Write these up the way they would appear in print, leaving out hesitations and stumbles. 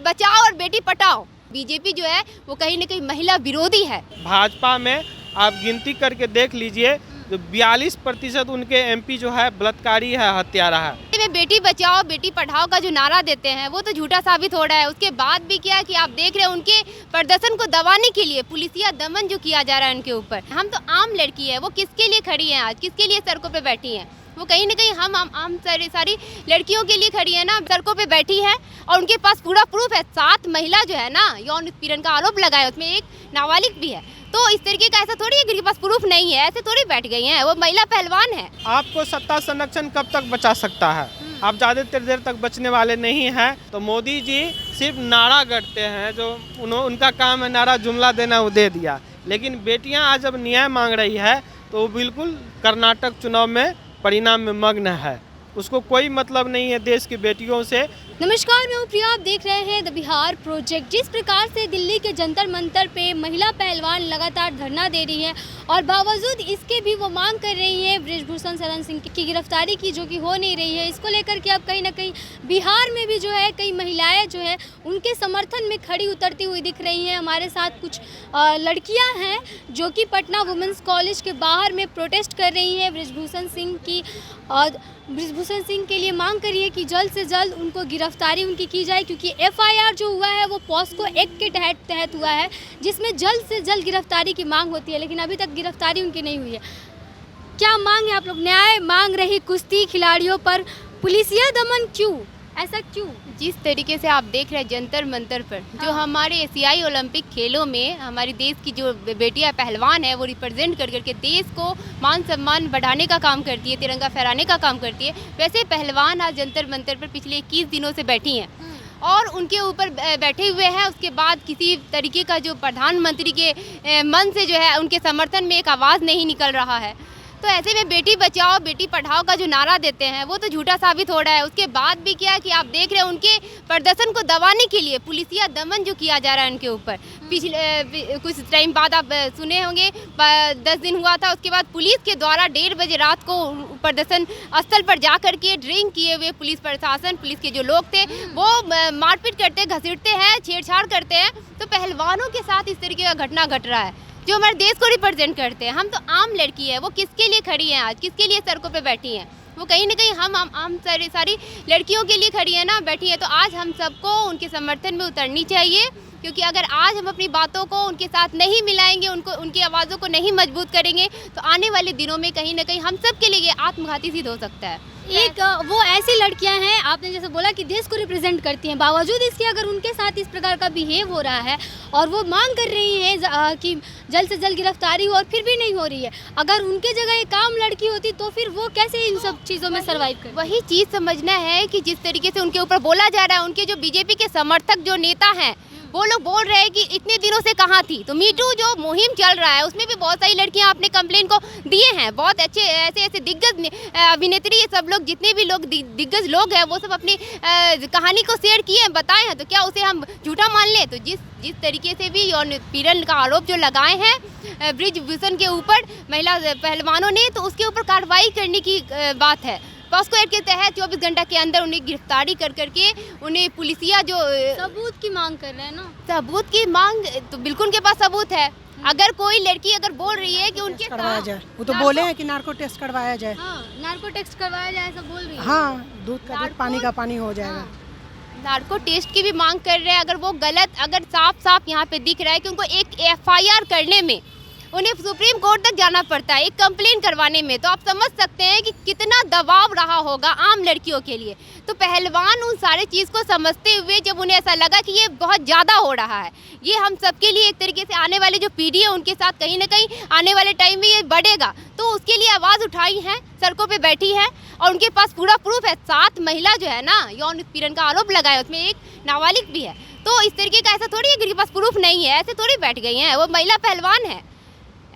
बचाओ और बेटी पटाओ। बीजेपी जो है वो कहीं न कहीं महिला विरोधी है। भाजपा में आप गिनती करके देख लीजिए, जो 42% उनके एमपी जो है बलात्कारी है, हत्यारा है। में बेटी बचाओ बेटी पढ़ाओ का जो नारा देते हैं वो तो झूठा साबित हो रहा है। उसके बाद भी क्या कि आप देख रहे हैं उनके प्रदर्शन को दबाने के लिए पुलिसिया दमन जो किया जा रहा है उनके ऊपर। हम तो आम लड़की है, वो किसके लिए खड़ी है, आज किसके लिए सड़कों पे बैठी हैं? वो कहीं न कहीं हम आम सारी लड़कियों के लिए खड़ी है ना, सड़कों पे बैठी है और उनके पास पूरा प्रूफ है। 7 महिला जो है ना यौन उत्पीड़न का आरोप लगाया, उसमें एक नाबालिग भी है। तो इस तरीके का ऐसा थोड़ी है कि उनके पास प्रूफ नहीं है, ऐसे थोड़ी बैठ गई हैं। वो महिला पहलवान है। आपको सत्ता संरक्षण कब तक बचा सकता है? आप ज़्यादा देर तक बचने वाले नहीं हैं। तो मोदी जी सिर्फ नारा गढ़ते हैं, जो उनका काम है नारा जुमला देना, वो दे दिया। लेकिन बेटियां आज जब न्याय मांग रही है तो वो बिल्कुल कर्नाटक चुनाव में परिणाम में मग्न है, उसको कोई मतलब नहीं है देश की बेटियों से। नमस्कार, मैं हूँ प्रिया, आप देख रहे हैं द बिहार प्रोजेक्ट। जिस प्रकार से दिल्ली के जंतर मंतर पे महिला पहलवान लगातार धरना दे रही है और बावजूद इसके भी वो मांग कर रही है बृजभूषण शरण सिंह की गिरफ्तारी की, जो कि हो नहीं रही है। इसको लेकर के अब कहीं ना कहीं बिहार में भी जो है कई महिलाएं जो है उनके समर्थन में खड़ी उतरती हुई दिख रही हैं। हमारे साथ कुछ लड़कियाँ हैं जो कि पटना वुमेंस कॉलेज के बाहर में प्रोटेस्ट कर रही हैं बृजभूषण सिंह की, और बृजभूषण सिंह के लिए मांग कर रही है कि जल्द से जल्द उनको गिरफ्तारी उनकी की जाए, क्योंकि एफआईआर जो हुआ है वो पॉस्को एक्ट के तहत हुआ है, जिसमें जल्द से जल्द गिरफ्तारी की मांग होती है, लेकिन अभी तक गिरफ्तारी उनकी नहीं हुई है। क्या मांग है आप लोग? न्याय मांग रही कुश्ती खिलाड़ियों पर पुलिसिया दमन क्यों, ऐसा क्यों? जिस तरीके से आप देख रहे हैं जंतर मंतर पर जो हमारे एशियाई ओलंपिक खेलों में हमारी देश की जो बेटियां पहलवान है वो रिप्रेजेंट कर करके देश को मान सम्मान बढ़ाने का काम करती है, तिरंगा फहराने का काम करती है, वैसे पहलवान आज जंतर मंतर पर पिछले 21 दिनों से बैठी हैं और उनके ऊपर बैठे हुए हैं। उसके बाद किसी तरीके का जो प्रधानमंत्री के मन से जो है उनके समर्थन में एक आवाज़ नहीं निकल रहा है। तो ऐसे में बेटी बचाओ बेटी पढ़ाओ का जो नारा देते हैं वो तो झूठा साबित हो रहा है। उसके बाद भी क्या कि आप देख रहे हैं उनके प्रदर्शन को दबाने के लिए पुलिसिया दमन जो किया जा रहा है उनके ऊपर। पिछले कुछ टाइम बाद आप सुने होंगे 10 दिन हुआ था, उसके बाद पुलिस के द्वारा 1:30 बजे रात को प्रदर्शन स्थल पर जा कर के ड्रिंक किए हुए पुलिस प्रशासन, पुलिस के जो लोग थे वो मारपीट करते, घसीटते हैं, छेड़छाड़ करते हैं। तो पहलवानों के साथ इस तरीके का घटना घट रहा है जो हमारे देश को रिप्रेजेंट करते हैं। हम तो आम लड़की है, वो किसके लिए खड़ी हैं, आज किसके लिए सड़कों पे बैठी हैं? वो कहीं ना कहीं हम आम सारी लड़कियों के लिए खड़ी है ना, बैठी है। तो आज हम सबको उनके समर्थन में उतरनी चाहिए, क्योंकि अगर आज हम अपनी बातों को उनके साथ नहीं मिलाएंगे, उनकी आवाज़ों को नहीं मजबूत करेंगे, तो आने वाले दिनों में कहीं ना कहीं हम सब के लिए आत्मघाती सिद्ध हो सकता है। एक वो ऐसी लड़कियां हैं, आपने जैसे बोला कि देश को रिप्रेजेंट करती हैं, बावजूद इसके अगर उनके साथ इस प्रकार का बिहेव हो रहा है और वो मांग कर रही हैं कि जल्द से जल्द गिरफ्तारी हो और फिर भी नहीं हो रही है, अगर उनके जगह एक आम लड़की होती तो फिर वो कैसे इन सब चीज़ों में सर्वाइव करे? वही चीज़ समझना है कि जिस तरीके से उनके ऊपर बोला जा रहा है, उनके जो बीजेपी के समर्थक जो नेता हैं वो लोग बोल रहे हैं कि इतने दिनों से कहाँ थी। तो मीटू जो मुहिम चल रहा है उसमें भी बहुत सारी लड़कियां अपने कंप्लेन को दिए हैं। बहुत अच्छे ऐसे दिग्गज अभिनेत्री, ये सब लोग जितने भी लोग दिग्गज लोग हैं वो सब अपनी कहानी को शेयर किए हैं, बताए हैं। तो क्या उसे हम झूठा मान लें? तो जिस तरीके से भी यौन उत्पीड़न का आरोप जो लगाए हैं बृजभूषण के ऊपर महिला पहलवानों ने, तो उसके ऊपर कार्रवाई करने की बात है। पॉस्को एक्ट के तहत 24 घंटा के अंदर उन्हें गिरफ्तारी कर करके उन्हें पुलिसिया जो सबूत की मांग कर रहे हैं ना, सबूत की मांग, तो बिल्कुल उनके पास सबूत है। अगर कोई लड़की अगर बोल रही है कि उनके करवाया जाए, वो तो बोले हैं कि नार्को टेस्ट करवाया जाए। हाँ, नार्को टेस्ट करवाया जाए ऐसा बोल रही है। हाँ, दूध का दूध पानी का पानी हो जाएगा। नार्को टेस्ट की भी मांग कर रहे हैं। अगर वो गलत, अगर साफ साफ यहाँ पे दिख रहा है कि उनको एक एफआईआर करने में उन्हें सुप्रीम कोर्ट तक जाना पड़ता है एक कंप्लेन करवाने में, तो आप समझ सकते हैं कि कितना दबाव रहा होगा आम लड़कियों के लिए। तो पहलवान उन सारे चीज़ को समझते हुए जब उन्हें ऐसा लगा कि ये बहुत ज़्यादा हो रहा है, ये हम सबके लिए एक तरीके से आने वाले जो पीढ़ी है उनके साथ कहीं ना कहीं आने वाले टाइम में ये बढ़ेगा, तो उसके लिए आवाज़ उठाई है, सड़कों पर बैठी है और उनके पास पूरा प्रूफ है। 7 महिला जो है ना यौन उत्पीड़न का आरोप लगाया, उसमें एक नाबालिग भी है। तो इस तरीके का ऐसा थोड़ी है कि उनके पास प्रूफ नहीं है, ऐसे थोड़ी बैठ गई हैं। वो महिला पहलवान है,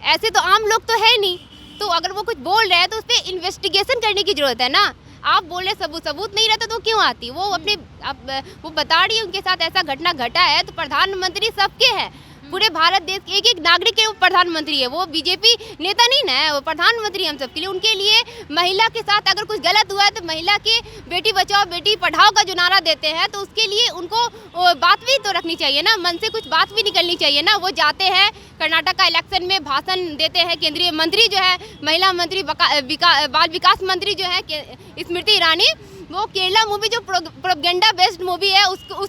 ऐसे तो आम लोग तो है नहीं। तो अगर वो कुछ बोल रहे हैं तो उस पर इन्वेस्टिगेशन करने की जरूरत है ना। आप बोल रहे सबूत नहीं रहता तो क्यों आती? वो अपने वो बता रही है उनके साथ ऐसा घटना घटा है, तो प्रधानमंत्री सबके हैं, पूरे भारत देश के एक एक नागरिक के वो प्रधानमंत्री है, वो बीजेपी नेता नहीं ना है, वो प्रधानमंत्री हम सबके लिए। उनके लिए महिला के साथ अगर कुछ गलत हुआ है तो महिला के बेटी बचाओ बेटी पढ़ाओ का जो नारा देते हैं तो उसके लिए उनको बात भी तो रखनी चाहिए ना, मन से कुछ बात भी निकलनी चाहिए ना। वो जाते हैं कर्नाटक का इलेक्शन में भाषण देते हैं, केंद्रीय मंत्री जो है महिला मंत्री बाल विकास मंत्री जो है स्मृति ईरानी, वो केरला मूवी जो प्रोपेगेंडा बेस्ड मूवी है उसको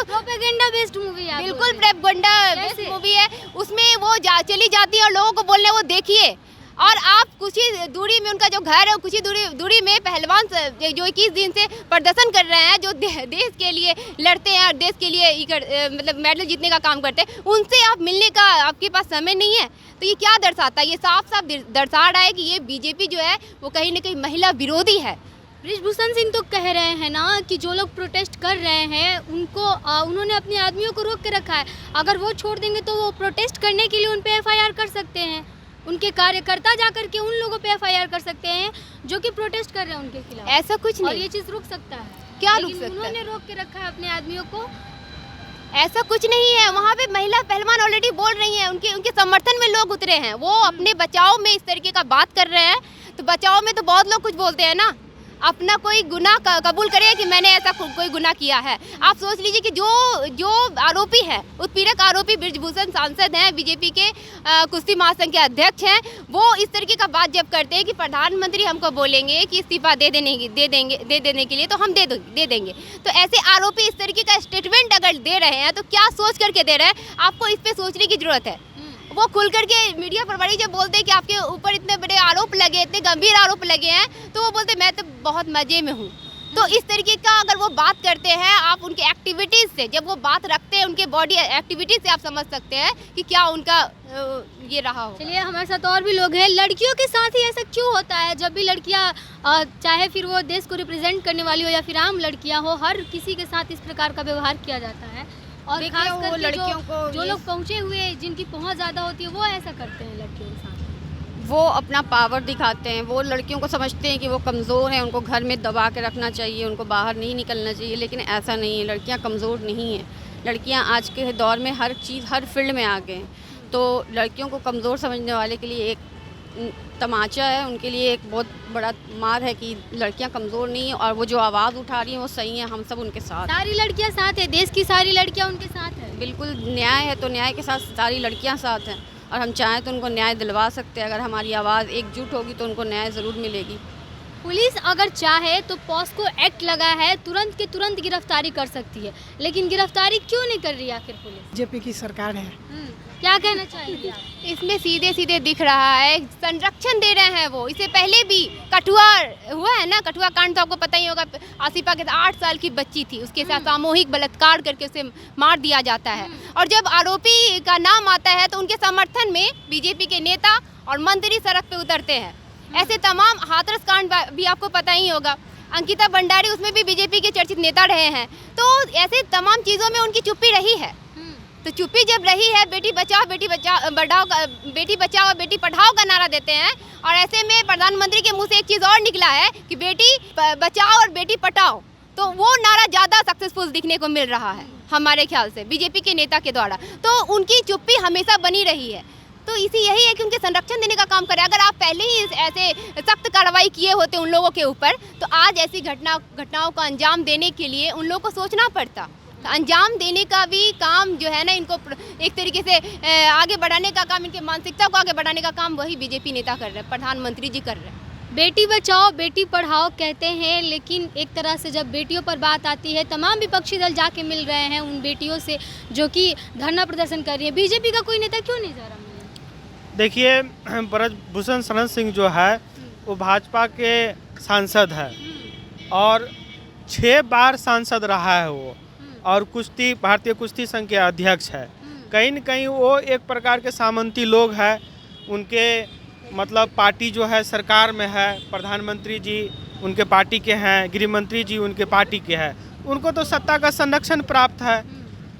प्रोपेगेंडा बेस्ड मूवी है, बिल्कुल प्रोपेगेंडा बेस्ड मूवी है, उसमें वो चली जाती है और लोगों को बोलने वो देखिए। और आप कुछ ही दूरी में उनका जो घर है कुछ ही दूरी में पहलवान जो 21 दिन से प्रदर्शन कर रहे हैं, जो देश के लिए लड़ते हैं और देश के लिए मतलब मेडल जीतने का काम करते हैं, उनसे आप मिलने का आपके पास समय नहीं है। तो ये क्या दर्शाता है? ये साफ साफ दर्शा रहा है कि ये बीजेपी जो है वो कहीं ना कहीं महिला विरोधी है। बृजभूषण सिंह तो कह रहे हैं ना कि जो लोग प्रोटेस्ट कर रहे हैं उनको उन्होंने अपने आदमियों को रोक के रखा है, अगर वो छोड़ देंगे तो वो प्रोटेस्ट करने के लिए उन पे FIR कर सकते हैं, उनके कार्यकर्ता जाकर के उन लोगों पे FIR कर सकते हैं जो कि प्रोटेस्ट कर रहे हैं उनके खिलाफ। ऐसा कुछ नहीं, और ये चीज़ रुक सकता है क्या रुक सकता है? उन्होंने रोक के रखा है अपने आदमियों को। ऐसा कुछ नहीं है, वहाँ पे महिला पहलवान ऑलरेडी बोल रही हैं, उनके समर्थन में लोग उतरे हैं, वो अपने बचाव में इस तरीके का बात कर रहे हैं। तो बचाव में तो बहुत लोग कुछ बोलते हैं ना, अपना कोई गुनाह कबूल करे कि मैंने ऐसा कोई गुनाह किया है। आप सोच लीजिए कि जो आरोपी है, उत्पीड़क आरोपी बृजभूषण सांसद हैं, बीजेपी के कुश्ती महासंघ के अध्यक्ष हैं, वो इस तरीके का बात जब करते हैं कि प्रधानमंत्री हमको बोलेंगे कि इस्तीफा दे देने के लिए तो हम दे देंगे। तो ऐसे आरोपी इस तरीके का स्टेटमेंट अगर दे रहे हैं तो क्या सोच करके दे रहे हैं? आपको इस पर सोचने की जरूरत है। वो खुल करके मीडिया प्रभारी जब बोलते हैं कि आपके ऊपर इतने बड़े आरोप लगे, इतने गंभीर आरोप लगे हैं, तो वो बोलते मैं तो बहुत मजे में हूँ। तो इस तरीके का अगर वो बात करते हैं, आप उनके एक्टिविटीज़ से जब वो बात रखते हैं, उनके बॉडी एक्टिविटीज़ से आप समझ सकते हैं कि क्या उनका ये रहा हो। चलिए, हमारे साथ और भी लोग हैं। लड़कियों के साथ ही ऐसा क्यों होता है? जब भी लड़कियाँ चाहे फिर वो देश को रिप्रेजेंट करने वाली हो या फिर आम लड़कियाँ हो, हर किसी के साथ इस प्रकार का व्यवहार किया जाता है। और खास करके लड़कियों को जो लोग पहुँचे हुए, जिनकी पहुँच ज़्यादा होती है, वो ऐसा करते हैं लड़कियों के साथ। वो अपना पावर दिखाते हैं, वो लड़कियों को समझते हैं कि वो कमज़ोर हैं, उनको घर में दबा के रखना चाहिए, उनको बाहर नहीं निकलना चाहिए। लेकिन ऐसा नहीं है, लड़कियां कमज़ोर नहीं हैं। लड़कियां आज के दौर में हर चीज़, हर फील्ड में आ गए हैं। तो लड़कियों को कमज़ोर समझने वाले के लिए एक तमाचा है, उनके लिए एक बहुत बड़ा मार है कि लड़कियां कमज़ोर नहीं हैं और वो जो आवाज़ उठा रही हैं वो सही है। हम सब उनके साथ, सारी लड़कियां साथ है, देश की सारी लड़कियां उनके साथ है। बिल्कुल न्याय है तो न्याय के साथ सारी लड़कियां साथ हैं और हम चाहें तो उनको न्याय दिलवा सकते हैं। अगर हमारी आवाज़ एकजुट होगी तो उनको न्याय ज़रूर मिलेगी। पुलिस अगर चाहे तो पॉस्को एक्ट लगा है, तुरंत के तुरंत गिरफ्तारी कर सकती है, लेकिन गिरफ्तारी क्यों नहीं कर रही आखिर पुलिस? बीजेपी की सरकार है। क्या कहना चाहिए आप? इसमें सीधे सीधे दिख रहा है संरक्षण दे रहे हैं वो। इससे पहले भी कठुआ हुआ है ना, कठुआ कांड तो आपको पता ही होगा। आसिफा के 8 साल की बच्ची थी, उसके साथ सामूहिक बलात्कार करके उसे मार दिया जाता है। और जब आरोपी का नाम आता है तो उनके समर्थन में बीजेपी के नेता और मंत्री सड़क पे उतरते हैं। ऐसे तमाम हाथरस कांड भी आपको पता ही होगा। अंकिता भंडारी उसमें भी बीजेपी के चर्चित नेता रहे हैं। तो ऐसे तमाम चीज़ों में उनकी चुप्पी रही है। तो चुप्पी जब रही है, बेटी बचाओ और बेटी पढ़ाओ का नारा देते हैं। और ऐसे में प्रधानमंत्री के मुंह से एक चीज़ और निकला है कि बेटी बचाओ और बेटी पढ़ाओ, तो वो नारा ज़्यादा सक्सेसफुल दिखने को मिल रहा है हमारे ख्याल से बीजेपी के नेता के द्वारा। तो उनकी चुप्पी हमेशा बनी रही है। तो इसी यही है कि उनके संरक्षण देने का काम करें। अगर आप पहले ही ऐसे सख्त कार्रवाई किए होते उन लोगों के ऊपर, तो आज ऐसी घटनाओं का अंजाम देने के लिए उन लोगों को सोचना पड़ता। तो अंजाम देने का भी काम जो है ना, इनको एक तरीके से आगे बढ़ाने का काम, इनके मानसिकता को आगे बढ़ाने का काम वही बीजेपी नेता कर रहे हैं, प्रधानमंत्री जी कर रहे हैं। बेटी बचाओ बेटी पढ़ाओ कहते हैं, लेकिन एक तरह से जब बेटियों पर बात आती है, तमाम विपक्षी दल जाके मिल रहे हैं उन बेटियों से जो कि धरना प्रदर्शन कर रही है। बीजेपी का कोई नेता क्यों नहीं जा रहा? देखिए, बृजभूषण शरण सिंह जो है वो भाजपा के सांसद है और 6 बार सांसद रहा है वो, और भारतीय कुश्ती संघ के अध्यक्ष है। कहीं न कहीं वो एक प्रकार के सामंती लोग हैं। उनके मतलब पार्टी जो है सरकार में है, प्रधानमंत्री जी उनके पार्टी के हैं, गृह मंत्री जी उनके पार्टी के हैं, उनको तो सत्ता का संरक्षण प्राप्त है।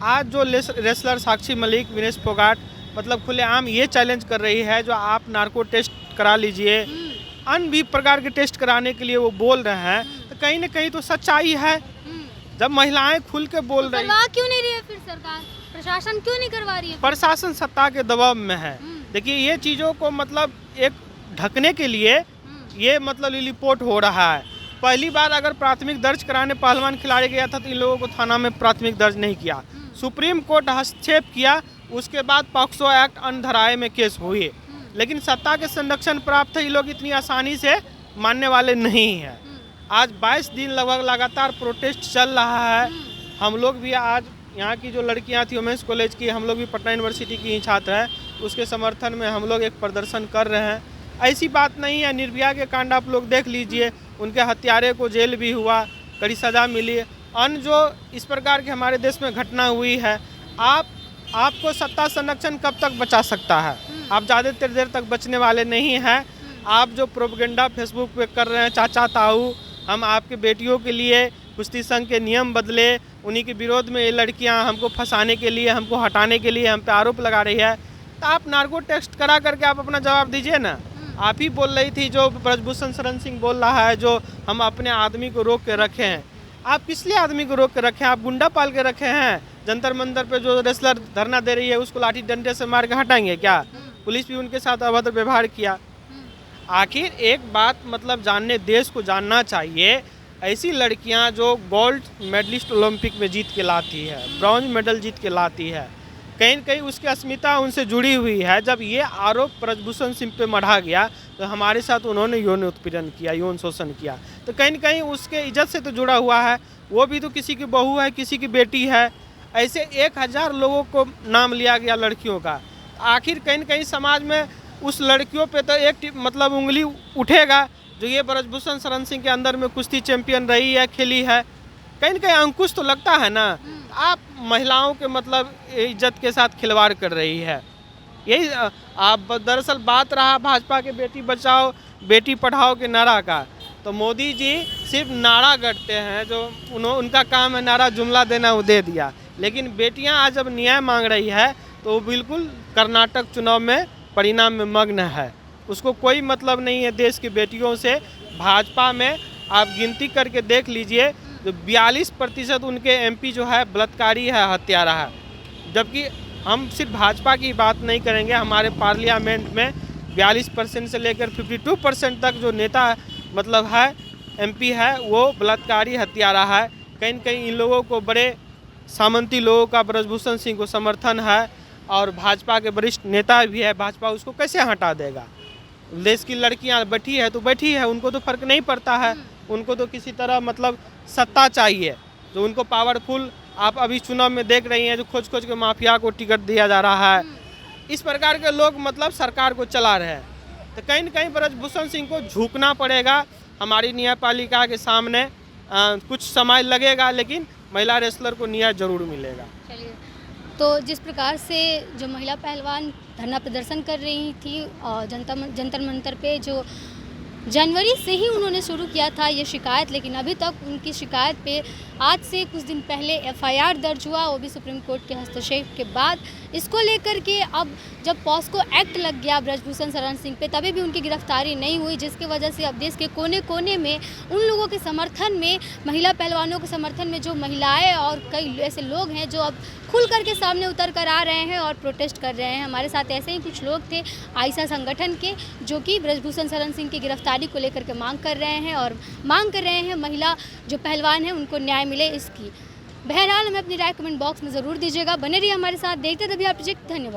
आज जो रेसलर साक्षी मलिक, विनेश फोगाट मतलब खुलेआम ये चैलेंज कर रही है, जो आप नार्को टेस्ट करा लीजिए, अन्य भी प्रकार के टेस्ट कराने के लिए वो बोल रहे हैं, तो कहीं ना कहीं तो सच्चाई है। जब महिलाएं खुल के बोल रही, करवा क्यों नहीं रही है फिर सरकार, प्रशासन क्यों नहीं करवा रही है? प्रशासन सत्ता के दबाव में है। देखिए ये चीज़ों को मतलब एक ढकने के लिए ये मतलब रिपोर्ट हो रहा है। पहली बार अगर प्राथमिक दर्ज कराने पहलवान खिलाड़ी गया था तो इन लोगों को थाना में प्राथमिक दर्ज नहीं किया, सुप्रीम कोर्ट हस्तक्षेप किया, उसके बाद पॉक्सो एक्ट अन्य धाराएं में केस हुए, लेकिन सत्ता के संरक्षण प्राप्त है, ये लोग इतनी आसानी से मानने वाले नहीं हैं। आज 22 दिन लगभग लगातार प्रोटेस्ट चल रहा है। हम लोग भी आज यहाँ की जो लड़कियाँ थी वुमेंस कॉलेज की, हम लोग भी पटना यूनिवर्सिटी की ही छात्र हैं, उसके समर्थन में हम लोग एक प्रदर्शन कर रहे हैं। ऐसी बात नहीं है, निर्भया के कांड आप लोग देख लीजिए, उनके हत्यारे को जेल भी हुआ, कड़ी सज़ा मिली। अन्य जो इस प्रकार की हमारे देश में घटना हुई है, आपको सत्ता संरक्षण कब तक बचा सकता है? आप ज़्यादा देर तक बचने वाले नहीं हैं। आप जो प्रोपेगेंडा फेसबुक पे कर रहे हैं, चाचा ताऊ हम आपके बेटियों के लिए कुश्ती संघ के नियम बदले, उन्हीं के विरोध में ये लड़कियां हमको फंसाने के लिए, हमको हटाने के लिए हम पे आरोप लगा रही है, तो आप नार्को टेस्ट करा करके आप अपना जवाब दीजिए ना। आप ही बोल रही थी, जो ब्रजभूषण शरण सिंह बोल रहा है, जो हम अपने आदमी को रोक के रखे हैं। आप किस लिए आदमी को रोक के रखे हैं? आप गुंडा पाल के रखे हैं? जंतर मंतर पे जो रेसलर धरना दे रही है उसको लाठी डंडे से मार के हटाएंगे क्या? पुलिस भी उनके साथ अभद्र व्यवहार किया। आखिर एक बात मतलब जानने, देश को जानना चाहिए, ऐसी लड़कियां जो गोल्ड मेडलिस्ट ओलंपिक में जीत के लाती है, ब्रॉन्ज मेडल जीत के लाती है, कहीं न कहीं उसकी अस्मिता उनसे जुड़ी हुई है। जब ये आरोप ब्रजभूषण सिंह पे मढ़ा गया तो हमारे साथ उन्होंने यौन उत्पीड़न किया, यौन शोषण किया, तो कहीं न कहीं उसके इज्जत से तो जुड़ा हुआ है। वो भी तो किसी की बहू है, किसी की बेटी है। ऐसे 1000 लोगों को नाम लिया गया लड़कियों का। आखिर कहीं न कहीं समाज में उस लड़कियों पे तो एक मतलब उंगली उठेगा जो ये ब्रजभूषण शरण सिंह के अंदर में कुश्ती चैंपियन रही है, खेली है, कहीं न कहीं अंकुश तो लगता है ना। आप महिलाओं के मतलब इज्जत के साथ खिलवाड़ कर रही है। यही आप दरअसल बात रहा भाजपा के बेटी बचाओ बेटी पढ़ाओ के नारा का, तो मोदी जी सिर्फ नारा गढ़ते हैं, जो उनका काम है नारा जुमला देना, वो दे दिया। लेकिन बेटियां आज जब न्याय मांग रही है तो वो बिल्कुल कर्नाटक चुनाव में परिणाम में मग्न है, उसको कोई मतलब नहीं है देश की बेटियों से। भाजपा में आप गिनती करके देख लीजिए, जो 42% उनके एमपी जो है बलात्कारी है, हत्यारा है। जबकि हम सिर्फ भाजपा की बात नहीं करेंगे, हमारे पार्लियामेंट में 42% से लेकर 52% तक जो नेता मतलब है एमपी है वो बलात्कारी हत्यारा है। कहीं न कहीं इन लोगों को, बड़े सामंती लोगों का ब्रजभूषण सिंह को समर्थन है और भाजपा के वरिष्ठ नेता भी है। भाजपा उसको कैसे हटा देगा? देश की लड़कियां बैठी है तो बैठी है, उनको तो फर्क नहीं पड़ता है। उनको तो किसी तरह मतलब सत्ता चाहिए, जो उनको पावरफुल, आप अभी चुनाव में देख रही हैं जो खोज खोज के माफिया को टिकट दिया जा रहा है। इस प्रकार के लोग मतलब सरकार को चला रहे हैं। तो कहीं न कहीं ब्रजभूषण सिंह को झुकना पड़ेगा हमारी न्यायपालिका के सामने। कुछ समय लगेगा लेकिन महिला रेसलर को न्याय जरूर मिलेगा। चलिए, तो जिस प्रकार से जो महिला पहलवान धरना प्रदर्शन कर रही थी जंतर मंतर पे, जो जनवरी से ही उन्होंने शुरू किया था ये शिकायत, लेकिन अभी तक उनकी शिकायत पे आज से कुछ दिन पहले एफआईआर दर्ज हुआ, वो भी सुप्रीम कोर्ट के हस्तक्षेप के बाद। इसको लेकर के अब जब पॉस्को एक्ट लग गया ब्रजभूषण शरण सिंह पे, तभी भी उनकी गिरफ्तारी नहीं हुई, जिसकी वजह से अब देश के कोने कोने में उन लोगों के समर्थन में, महिला पहलवानों के समर्थन में जो महिलाएं और कई ऐसे लोग हैं जो अब खुल करके सामने उतर कर आ रहे हैं और प्रोटेस्ट कर रहे हैं। हमारे साथ ऐसे ही कुछ लोग थे आयशा संगठन के, जो कि ब्रजभूषण शरण सिंह की गिरफ्तारी को लेकर के मांग कर रहे हैं और मांग कर रहे हैं महिला जो पहलवान हैं उनको न्याय मिले इसकी। बहरहाल हमें अपनी राय कमेंट बॉक्स में ज़रूर दीजिएगा। बने रहिए हमारे साथ, देखते तभी आप प्रोजेक्ट। धन्यवाद।